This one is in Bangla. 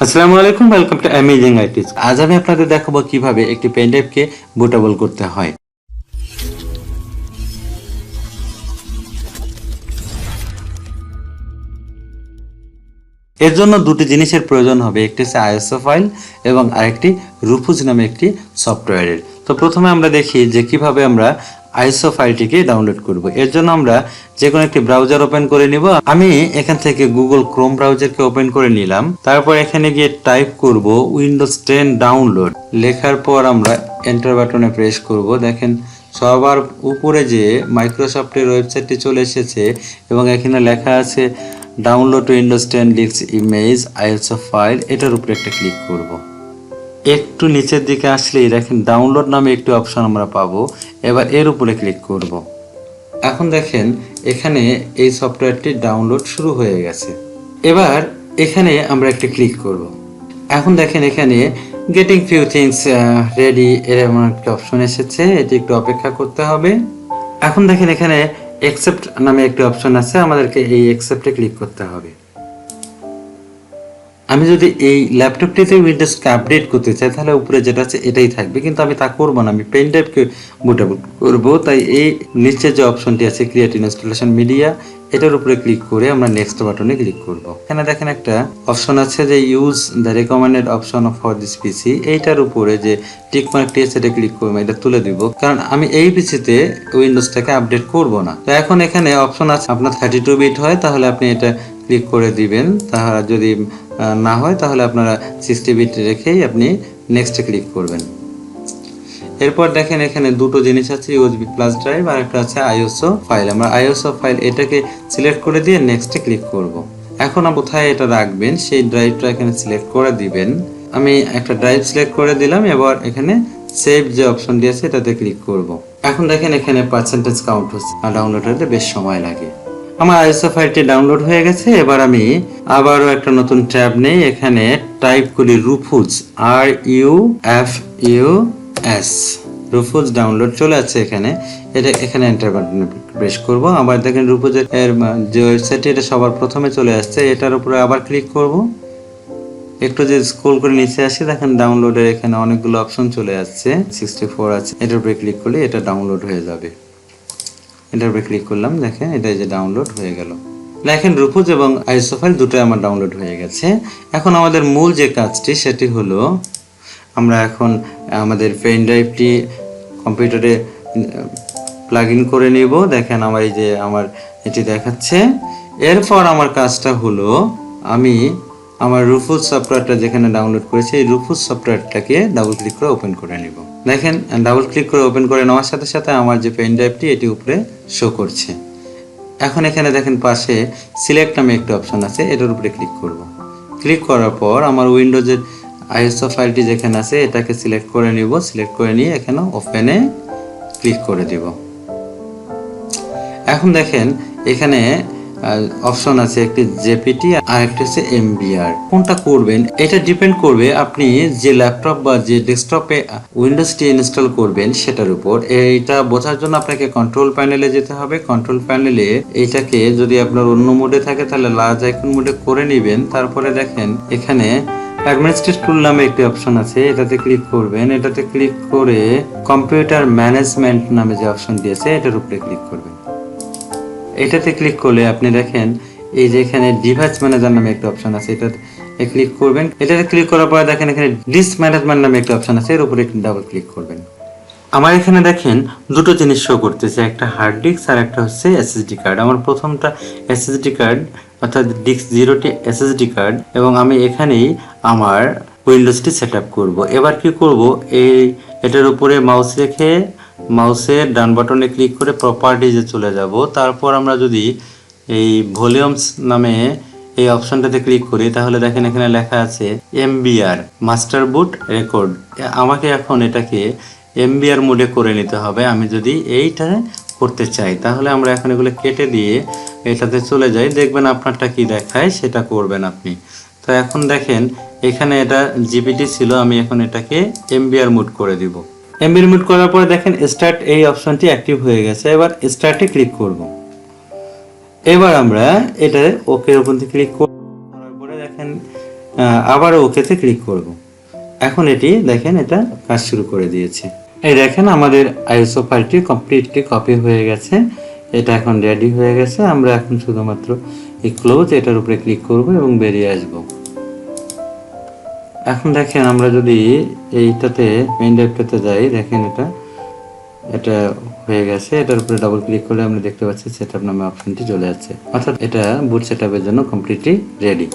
আসসালামু আলাইকুম, ওয়েলকাম টু অ্যামেজিং আইটিস। আজ আমি আপনাদের দেখাবো কিভাবে একটি পেনড্রাইভকে বুটেবল করতে হয়। এর জন্য দুটি জিনিসের প্রয়োজন হবে, একটি হচ্ছে আইএসও ফাইল এবং আরেকটি রুফুজ নামে একটি সফটওয়্যারের। তো প্রথমে আমরা দেখি যে কিভাবে আমরা আইএসও ফাইলটিকে ডাউনলোড করব। এর জন্য আমরা যে কোনো একটি ব্রাউজার ওপেন করে নিব। আমি এখান থেকে গুগল ক্রোম ব্রাউজারকে ওপেন করে নিলাম। তারপর এখানে গিয়ে টাইপ করব উইন্ডোজ 10 ডাউনলোড। লেখার পর আমরা এন্টার বাটনে প্রেস করব। দেখেন সবার উপরে যে মাইক্রোসফটের ওয়েবসাইটটি চলে এসেছে এবং এখানে লেখা আছে download Windows 10 list image ISO file. এটার উপরে একটা ক্লিক করব। একটু নিচের দিকে আসলেই দেখেন ডাউনলোড নামে একটি অপশন আমরা পাবো। এবার এর উপরে ক্লিক করব। এখন দেখেন এখানে এই সফটওয়্যারটি ডাউনলোড শুরু হয়ে গেছে। এবার এখানে আমরা একটা ক্লিক করব। এখন দেখেন এখানে গেটিং ফিউ থিংস রেডি এরকম একটা অপশন এসেছে, এটি একটু অপেক্ষা করতে হবে। এখন দেখেন এখানে অ্যাকসেপ্ট নামে একটি অপশন আছে, আমাদেরকে এই অ্যাকসেপ্টে ক্লিক করতে হবে। আমি যদি এই ল্যাপটপটিতে উইন্ডোজকে আপডেট করতে চাই তাহলে উপরে যেটা আছে এটাই থাকবে, কিন্তু আমি তা করব না, আমি পেন ড্রাইভকে বুটেবল করব। তাই এই নিচে যে অপশনটি আছে ক্রিয়েট ইনস্টলেশন মিডিয়া, এটার উপরে ক্লিক করে আমরা নেক্সট বাটনে ক্লিক করব। এখানে দেখেন একটা অপশন আছে যে use the recommended option for this পিসি। এইটার উপরে যে টিক মার্কটি আছে এটা ক্লিক করবো, এটা তুলে দিব, কারণ আমি এই পিসিতে উইন্ডোজটাকে আপডেট করব না। তো এখন এখানে অপশন আছে, আপনার 32 বিট হয় তাহলে আপনি এটা ক্লিক করে দিবেন, তাহলে যদি না হয় তাহলে আপনারা 60 বিট রেখেই আপনি নেক্সটে ক্লিক করবেন। এরপর দেখেন এখানে দুটো জিনিস আছে, ইউএসবি প্লাস ড্রাইভ আর একটা আছে আইএসও ফাইল। আমরা আইএসও ফাইল এটাকে সিলেক্ট করে দিয়ে নেক্সটে ক্লিক করব। এখন কোথায় এটা রাখবেন সেই ড্রাইভটা এখানে সিলেক্ট করে দিবেন। আমি একটা ড্রাইভ সিলেক্ট করে দিলাম। এবার এখানে সেভ যে অপশনটি আছে এটাতে ক্লিক করব। এখন দেখেন এখানে পার্সেন্টেজ কাউন্ট হচ্ছে, আর ডাউনলোড হতে বেশ সময় লাগে। আমার আইএসও ফাইলটি ডাউনলোড হয়ে গেছে। এবার আমি আবারও একটা নতুন ট্যাব নেই, এখানে টাইপ করি রুফুজ, RUFUS। রুফুজ ডাউনলোড চলে আসছে এখানে। এটা এখানে এন্টার বাটনে প্রেস করব। আবার দেখেন রুফুজের যে ওয়েবসাইটটি এটা সবার প্রথমে চলে আসছে, এটার উপরে আবার ক্লিক করব। একটু যে স্ক্রল করে নিচে আসি, দেখেন ডাউনলোডের এখানে অনেকগুলো অপশন চলে আসছে, 64 আছে। এটার উপরে ক্লিক করলে এটা ডাউনলোড হয়ে যাবে। এটার উপরে ক্লিক করলাম, দেখেন এটা যে ডাউনলোড হয়ে গেল। দেখেন রুফুজ এবং আইএসও ফাইল দুটোই আমার ডাউনলোড হয়ে গেছে। এখন আমাদের মূল যে কাজটি সেটি হলো আমরা এখন আমাদের পেন ড্রাইভটি কম্পিউটারে প্লাগ ইন করে নিব। দেখেন আমার এই যে আমার এটি দেখাচ্ছে। এরপর আমার কাজটা হলো আমি আমার রুফুজ সফটওয়্যারটা যেখানে ডাউনলোড করেছি এই রুফুজ সফটওয়্যারটাকে ডাবল ক্লিক করে ওপেন করে নিব। দেখেন ডাবল ক্লিক করে ওপেন করে নেওয়ার সাথে সাথে আমার যে পেন ড্রাইভটি এটি উপরে শো করছে। এখন এখানে দেখেন পাশে সিলেক্ট নামে একটা অপশন আছে, এটার উপরে ক্লিক করব। ক্লিক করার পর আমার উইন্ডোজের আইএসও ফাইলটি যেখানে আছে এটাকে সিলেক্ট করে নিব। সিলেক্ট করে নিয়ে এখানে ওপেনে ক্লিক করে দিব। এখন দেখেন এখানে অপশন আছে একটি জেপিটি আর একটা হচ্ছে এমবিআর। কোনটা করবেন এটা ডিপেন্ড করবে আপনি যে ল্যাপটপ বা যে ডেস্কটপে উইন্ডোজটি ইনস্টল করবেন সেটার উপর। এইটা বোঝার জন্য আপনাকে কন্ট্রোল প্যানেলে যেতে হবে। কন্ট্রোল প্যানেলে এইটাকে যদি আপনার অন্য মোডে থাকে তাহলে লার্জ আইকন মোডে করে নেবেন। তারপরে দেখেন এখানে অ্যাডমিনিস্ট্রেটর টুল নামে একটি অপশন আছে, এটাতে ক্লিক করবেন। এটাতে ক্লিক করে কম্পিউটার ম্যানেজমেন্ট নামে যে অপশন দিয়েছে এটার উপরে ক্লিক করবেন। এটাতে ক্লিক করলে আপনি দেখেন এই যে এখানে ডিভাইস ম্যানেজার নামে একটা অপশন আছে, এটাতে ক্লিক করবেন। এটাতে ক্লিক করার পরে দেখেন এখানে ডিস্ক ম্যানেজমেন্ট নামে একটা অপশন আছে, এর উপরে ডাবল ক্লিক করবেন। আমার এখানে দেখেন দুটো জিনিস শো করতেছে, একটা হার্ড ডিস্ক আর একটা হচ্ছে এসএসডি কার্ড। আমার প্রথমটা এসএসডি কার্ড অর্থাৎ ডিস্ক 0টি এসএসডি কার্ড, এবং আমি এখানেই আমার উইন্ডোজটি সেট আপ করবো। এবার কি করব, এটার উপরে মাউস রেখে মাউসের ডান বাটনে ক্লিক করে প্রপার্টিজে চলে যাব। তারপর আমরা যদি এই ভলিউমস নামে এই অপশনটাতে ক্লিক করি তাহলে দেখেন এখানে লেখা আছে এমবিআর মাস্টার বুট রেকর্ড। আমাকে এখন এটাকে এমবিআর মোডে করে নিতে হবে। আমি যদি এইটা করতে চাই তাহলে আমরা এখন এগুলো কেটে দিয়ে এটাতে চলে যাই, দেখবেন আপনারটা কি দেখায় সেটা করবেন আপনি। তো এখন দেখেন এখানে এটা জিপিটি ছিল, আমি এখন এটাকে এমবিআর মোড করে দিব। এমবিআর মোড করার পরে দেখেন স্টার্ট এই অপশনটি অ্যাক্টিভ হয়ে গেছে। এবার স্টার্টে ক্লিক করব। এবার আমরা এটা ওকে ওপেন ক্লিক করার পরে দেখেন আবারও ওকেতে ক্লিক করব। এখন এটি দেখেন এটা কাজ শুরু করে দিয়েছে। এই দেখেন আমাদের আইএসও ফাইলটি কমপ্লিটলি কপি হয়ে গেছে। এটা এখন রেডি হয়ে গেছে। আমরা এখন শুধুমাত্র এই ক্লোজ এটার উপরে ক্লিক করব এবং বেরিয়ে আসব। এখন দেখেন আমরা যদি এইটাতে মেইন ড্রাইভটাতে যাই, দেখেন এটা হয়ে গেছে। এটার উপরে ডাবল ক্লিক করলে আমরা দেখতে পাচ্ছি সেটআপ নামে অপশনটি চলে যাচ্ছে, অর্থাৎ এটা বুট সেটআপের জন্য কমপ্লিটলি রেডি।